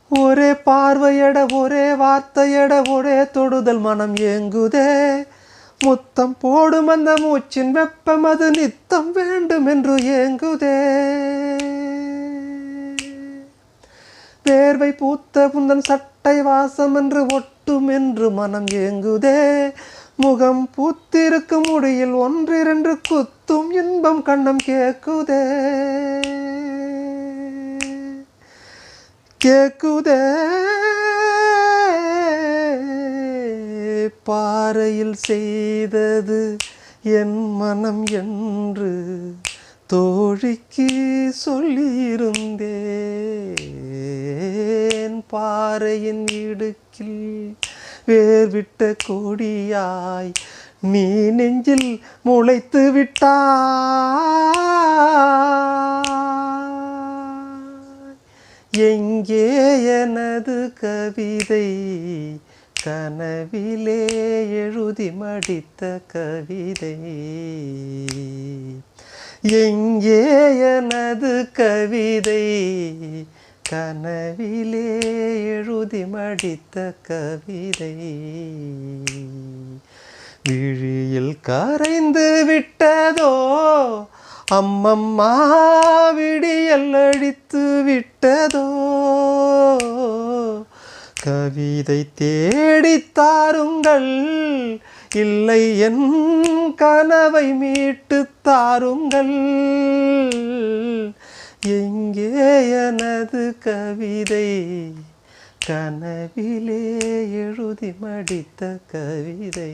ஒரே பார்வையட ஒரே வார்த்தையட ஒரே தொடுதல் மனம் ஏங்குதே. முத்தம் போடும் அந்த மூச்சின் வெப்பம் அது நித்தம் வேண்டும் என்று ஏங்குதே. வேர்வை பூத்த புந்தன் சட்டை வாசம் என்று ஒட்டும் என்று மனம் ஏங்குதே. முகம் பூத்திருக்கும் முடியில் ஒன்றிரண்டு குத்தும் இன்பம் கண்ணம் கேக்குதே. கேக்குதே பாறையில் செய்தது என் மனம் என்று தோழிக்கு சொல்லியிருந்தேன். பாறையின் இடுக்கில் வேர்விட்ட கொடியாய் நீ நெஞ்சில் முளைத்து விட்டாய். எங்கே எனது கவிதை கனவிலே எழுதி மடித்த கவிதை. எங்கே எனது கவிதை கனவிலே எழுதி மடித்த கவிதை. விழியில் கரைந்து விட்டதோ அம்மம்மா விடியல் அழித்து விட்டதோ. கவிதை தேடித் தாருங்கள் இல்லை என் கனவை மீட்டு தாருங்கள். எங்கே எனது கவிதை கனவிலே எழுதி மடித்த கவிதை.